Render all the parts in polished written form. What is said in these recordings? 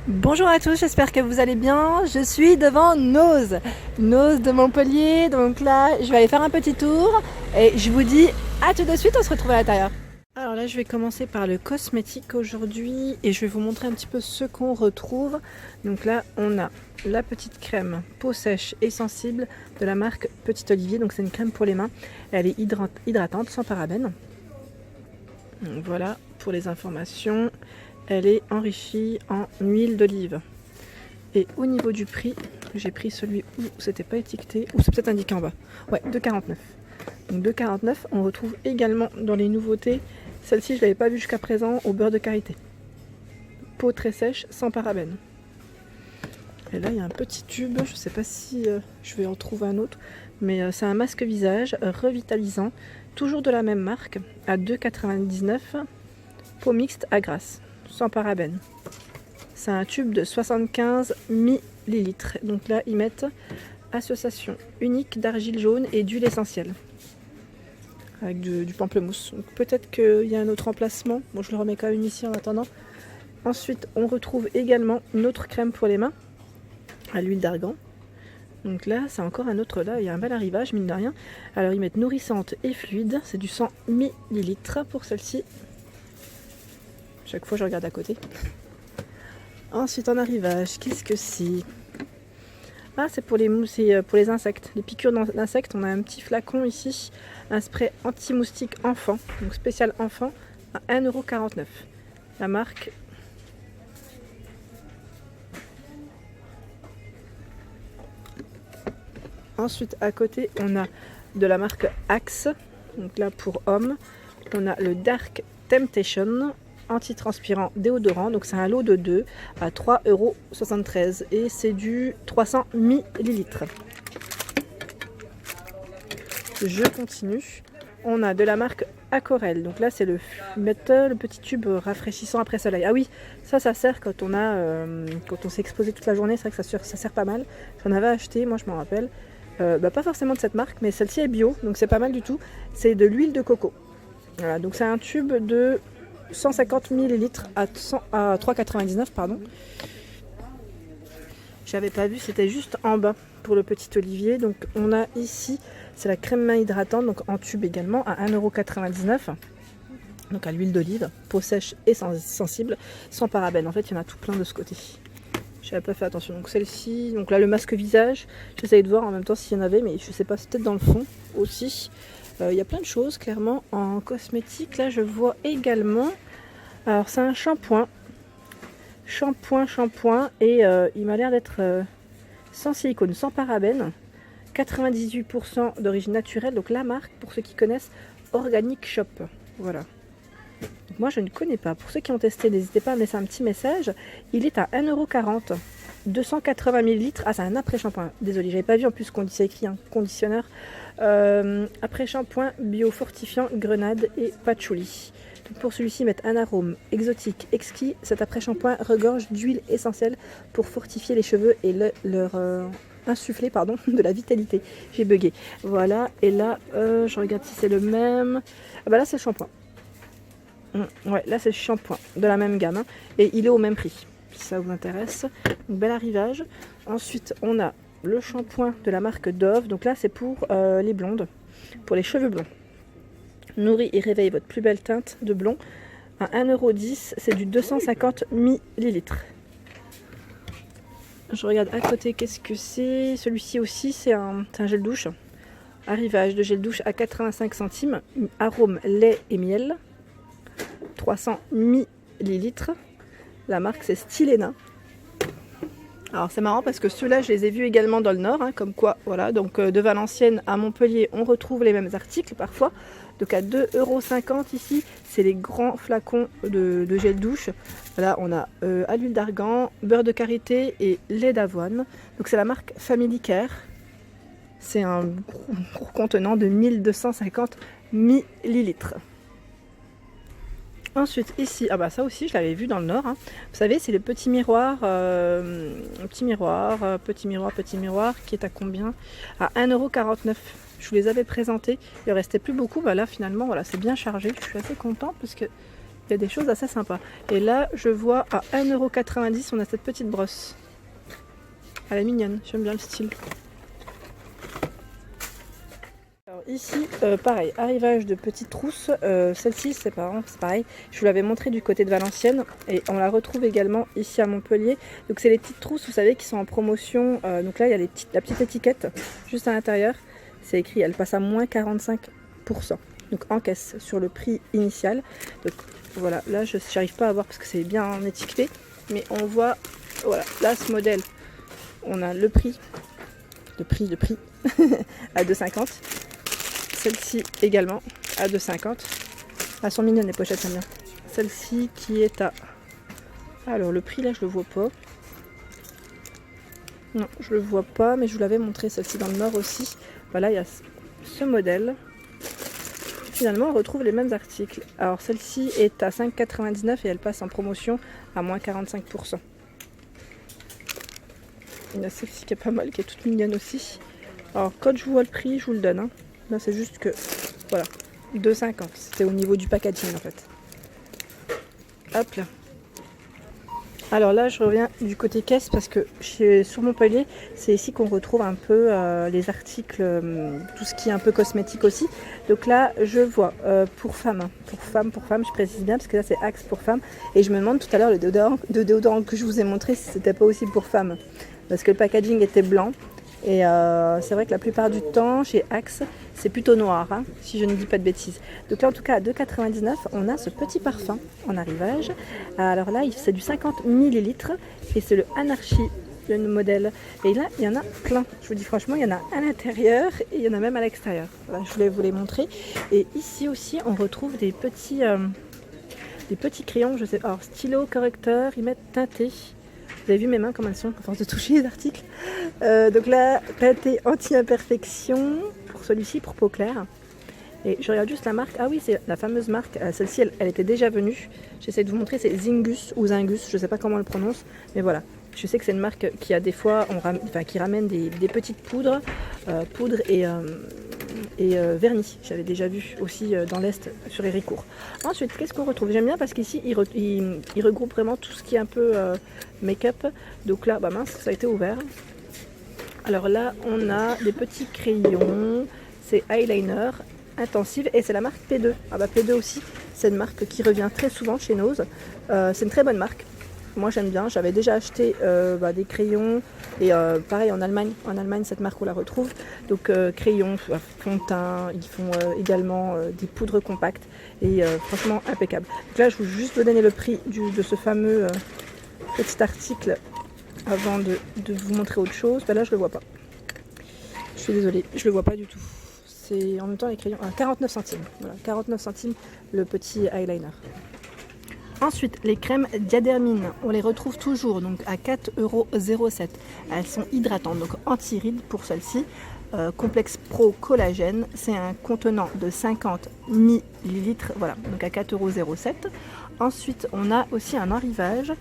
Bonjour à tous, j'espère que vous allez bien. Je suis devant Nose de Montpellier. Donc là, je vais aller faire un petit tour et je vous dis à tout de suite, on se retrouve à l'intérieur. Alors là, je vais commencer par le cosmétique aujourd'hui et je vais vous montrer un petit peu ce qu'on retrouve. Donc là, on a la petite crème peau sèche et sensible de la marque Petit Olivier. Donc c'est une crème pour les mains. Elle est hydratante, sans parabènes. Donc voilà pour les informations. Elle est enrichie en huile d'olive. Et au niveau du prix, j'ai pris celui où c'était pas étiqueté, ou c'est peut-être indiqué en bas. Ouais, 2,49. Donc 2,49, on retrouve également dans les nouveautés, celle-ci je l'avais pas vue jusqu'à présent, au beurre de karité. Peau très sèche, sans parabènes. Et là il y a un petit tube, je sais pas si je vais en trouver un autre, mais c'est un masque visage revitalisant, toujours de la même marque, à 2,99, peau mixte à grasse, sans parabènes. C'est un tube de 75 millilitres. Donc là, ils mettent association unique d'argile jaune et d'huile essentielle. Avec du pamplemousse. Donc peut-être qu'il y a un autre emplacement. Bon, je le remets quand même ici en attendant. Ensuite, on retrouve également une autre crème pour les mains à l'huile d'argan. Donc là, c'est encore un autre. Là, il y a un bel arrivage, mine de rien. Alors, ils mettent nourrissante et fluide. C'est du 100 millilitres pour celle-ci. Chaque fois, je regarde à côté. Ensuite, en arrivage, qu'est-ce que c'est? Ah, c'est pour les insectes. Les piqûres d'insectes, on a un petit flacon ici. Un spray anti-moustique enfant, donc spécial enfant, à 1,49 €. La marque. Ensuite, à côté, on a de la marque Axe. Donc là, pour hommes, on a le Dark Temptation antitranspirant déodorant, donc c'est un lot de 2 à 3,73 € et c'est du 300 millilitres. Je continue. On a de la marque Aquarelle, donc là c'est le petit tube rafraîchissant après soleil. Ah oui, ça sert quand on s'est exposé toute la journée, c'est vrai que ça sert pas mal. J'en avais acheté, moi je m'en rappelle. Pas forcément de cette marque, mais celle-ci est bio, donc c'est pas mal du tout. C'est de l'huile de coco. Voilà, donc c'est un tube de 150 millilitres à 3,99 €, pardon. J'avais pas vu, c'était juste en bas pour le Petit Olivier. Donc on a ici, c'est la crème main hydratante, donc en tube également, à 1,99 €. Donc à l'huile d'olive, peau sèche et sensible, sans parabènes. En fait, il y en a tout plein de ce côté. J'avais pas fait attention. Donc celle-ci, donc là le masque visage, j'essayais de voir en même temps s'il y en avait, mais je sais pas, c'est peut-être dans le fond aussi. Il y a plein de choses clairement en cosmétique. Là je vois également, alors c'est un shampoing et il m'a l'air d'être sans silicone, sans parabènes, 98% d'origine naturelle. Donc la marque, pour ceux qui connaissent, Organic Shop. Voilà. Donc moi je ne connais pas. Pour ceux qui ont testé, n'hésitez pas à me laisser un petit message. Il est à 1,40 €. 280 millilitres. Ah, c'est un après-shampoing. Désolée, j'avais pas vu en plus qu'on disait écrit un conditionneur. Après-shampoing bio fortifiant grenade et patchouli. Donc pour celui-ci, mettre un arôme exotique exquis. Cet après-shampoing regorge d'huile essentielle pour fortifier les cheveux et leur insuffler de la vitalité. J'ai bugué. Voilà. Et là, je regarde si c'est le même. Ah bah là, c'est le shampoing. Ouais, là c'est le shampoing de la même gamme, hein, et il est au même prix, si ça vous intéresse. Donc bel arrivage. Ensuite on a le shampoing de la marque Dove, donc là c'est pour les blondes, pour les cheveux blonds. Nourrit et réveille votre plus belle teinte de blond à 1,10 €, c'est du 250 millilitres. Je regarde à côté, qu'est-ce que c'est? Celui-ci aussi c'est un gel douche. Arrivage de gel douche à 85 centimes, arôme lait et miel. 300 millilitres. La marque c'est Stylena. Alors c'est marrant parce que ceux-là je les ai vus également dans le Nord, hein, comme quoi voilà, donc de Valenciennes à Montpellier on retrouve les mêmes articles parfois. Donc à 2,50 € ici, c'est les grands flacons de gel douche. Là on a à l'huile d'argan, beurre de karité et lait d'avoine. Donc c'est la marque Family Care. C'est un gros contenant de 1250 millilitres. Ensuite ici, ah bah ça aussi je l'avais vu dans le Nord, hein. Vous savez c'est le petit miroir, petit miroir qui est à combien? À 1,49 €. Je vous les avais présentés, il ne restait plus beaucoup, bah là finalement voilà, c'est bien chargé, je suis assez contente parce que Il y a des choses assez sympas. Et là, je vois à 1,90 €, on a cette petite brosse. Elle est mignonne, j'aime bien le style. Alors ici, pareil, arrivage de petites trousses. Celle-ci, c'est pareil. Je vous l'avais montré du côté de Valenciennes. Et on la retrouve également ici à Montpellier. Donc c'est les petites trousses, vous savez, qui sont en promotion. Donc là, il y a la petite étiquette juste à l'intérieur. C'est écrit, elle passe à moins 45%. Donc en caisse sur le prix initial. Donc voilà, là je n'arrive pas à voir parce que c'est bien étiqueté, mais on voit, voilà, là ce modèle, on a le prix à 2,50. Celle-ci également à 2,50. Elles sont mignonnes les pochettes, j'aime bien. Celle-ci qui est à, alors le prix là je le vois pas. Non, je le vois pas, mais je vous l'avais montré celle-ci dans le Nord aussi. Voilà, il y a ce modèle. Finalement, on retrouve les mêmes articles. Alors, celle-ci est à 5,99 et elle passe en promotion à moins 45%. Il y a celle-ci qui est pas mal, qui est toute mignonne aussi. Alors, quand je vois le prix, je vous le donne. Hein. Là, c'est juste que, voilà, 2,50. C'était au niveau du packaging, en fait. Hop là. Alors là, je reviens du côté caisse parce que sur Montpellier, c'est ici qu'on retrouve un peu les articles, tout ce qui est un peu cosmétique aussi. Donc là, je vois pour femmes, je précise bien parce que là c'est Axe pour femmes. Et je me demande tout à l'heure le déodorant que je vous ai montré si c'était pas aussi pour femmes. Parce que le packaging était blanc. Et c'est vrai que la plupart du temps, chez Axe, c'est plutôt noir, hein, si je ne dis pas de bêtises. Donc là, en tout cas, à 2,99 €, on a ce petit parfum en arrivage. Alors là, c'est du 50 ml et c'est le Anarchy, le modèle. Et là, il y en a plein. Je vous dis franchement, il y en a à l'intérieur et il y en a même à l'extérieur. Voilà, je voulais vous les montrer. Et ici aussi, on retrouve des petits crayons, je sais, alors stylo, correcteur, ils mettent teinté. Vous avez vu mes mains comme elles sont à force de toucher les articles. Donc là, teinté anti-imperfection pour celui-ci, pour peau claire. Et je regarde juste la marque. Ah oui, c'est la fameuse marque. Celle-ci, elle était déjà venue. J'essaie de vous montrer, c'est Zingus ou Zingus. Je ne sais pas comment on le prononce. Mais voilà. Je sais que c'est une marque qui a des fois, qui ramène des petites poudres et vernis. J'avais déjà vu aussi dans l'Est sur Héricourt. Ensuite, qu'est-ce qu'on retrouve? J'aime bien parce qu'ici, il regroupe vraiment tout ce qui est un peu make-up. Donc là, bah mince, ça a été ouvert. Alors là, on a des petits crayons. C'est eyeliner intensive et c'est la marque P2. Ah bah P2 aussi, c'est une marque qui revient très souvent chez Nose. C'est une très bonne marque. Moi j'aime bien, j'avais déjà acheté des crayons et pareil en Allemagne, cette marque on la retrouve. Donc crayons, fond de teint, ils font également des poudres compactes et franchement impeccable. Donc là je vais juste vous donner le prix de ce fameux petit article avant de vous montrer autre chose. Ben là je le vois pas. Je suis désolée, je le vois pas du tout. C'est en même temps les crayons à 49 centimes. Voilà, 49 centimes le petit eyeliner. Ensuite, les crèmes Diadermine, on les retrouve toujours donc à 4,07 €. Elles sont hydratantes, donc anti-rides pour celle-ci. Complexe Pro Collagène, c'est un contenant de 50 ml, voilà, donc à 4,07 €. Ensuite, on a aussi un arrivage.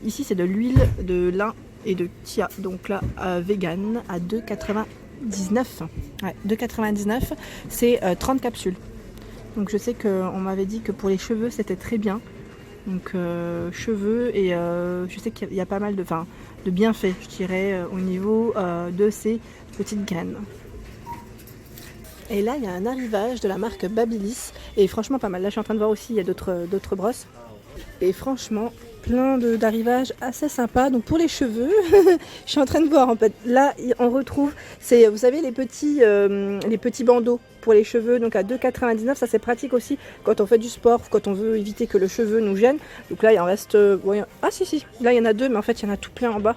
Ici, c'est de l'huile de lin et de chia, donc là, vegan à 2,99 €. Ouais, 2,99 €, c'est 30 capsules. Donc je sais qu'on m'avait dit que pour les cheveux, c'était très bien. Donc cheveux et je sais qu'il y a pas mal de bienfaits, je dirais, au niveau de ces petites graines. Et là, il y a un arrivage de la marque Babyliss et franchement pas mal. Là, je suis en train de voir aussi, il y a d'autres brosses. Et franchement, plein d'arrivages assez sympas. Donc pour les cheveux, je suis en train de voir en fait. Là, on retrouve, vous savez, les petits bandeaux pour les cheveux. Donc à 2,99 €, ça c'est pratique aussi quand on fait du sport, quand on veut éviter que le cheveu nous gêne. Donc là, il en reste... ah si, là il y en a deux, mais en fait il y en a tout plein en bas.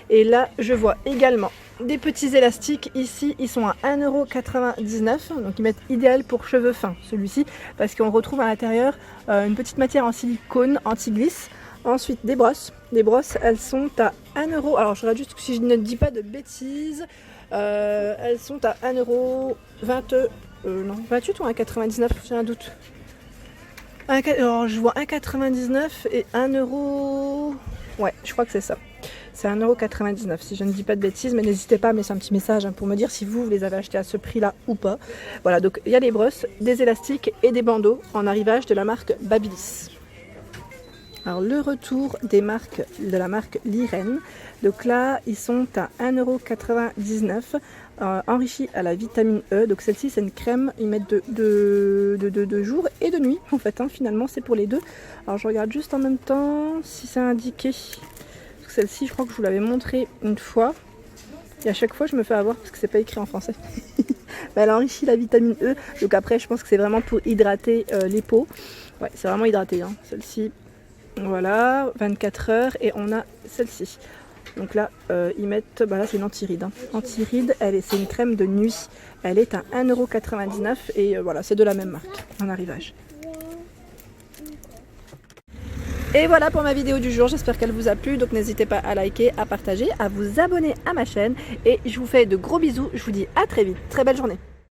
Et là, je vois également des petits élastiques. Ici, ils sont à 1,99 €. Donc ils mettent idéal pour cheveux fins, celui-ci, parce qu'on retrouve à l'intérieur une petite matière en silicone anti-glisse. Ensuite, des brosses. Les brosses, elles sont à 1 €. Alors, je regarde juste si je ne dis pas de bêtises. Elles sont à 1,28 € ou 1,99 €, j'ai un doute. Alors, je vois 1,99 € et 1 €. Ouais, je crois que c'est ça. C'est 1,99 € si je ne dis pas de bêtises, mais n'hésitez pas à me laisser un petit message pour me dire si vous les avez achetés à ce prix-là ou pas. Voilà, donc il y a des brosses, des élastiques et des bandeaux en arrivage de la marque Babyliss. Alors le retour des marques de la marque Liren. Donc là, ils sont à 1,99 €, enrichis à la vitamine E. Donc celle-ci, c'est une crème, ils mettent de jour et de nuit en fait. Finalement, c'est pour les deux. Alors je regarde juste en même temps si c'est indiqué. Celle-ci, je crois que je vous l'avais montré une fois. Et à chaque fois, je me fais avoir parce que c'est pas écrit en français. Elle enrichit la vitamine E. Donc après, je pense que c'est vraiment pour hydrater les peaux. Ouais, c'est vraiment hydraté. Celle-ci, voilà, 24 heures. Et on a celle-ci. Donc là, ils mettent... Bah là, c'est une anti-ride. Anti-ride, c'est une crème de nuit. Elle est à 1,99 €. Et voilà, c'est de la même marque en arrivage. Et voilà pour ma vidéo du jour, j'espère qu'elle vous a plu, donc n'hésitez pas à liker, à partager, à vous abonner à ma chaîne et je vous fais de gros bisous, je vous dis à très vite, très belle journée.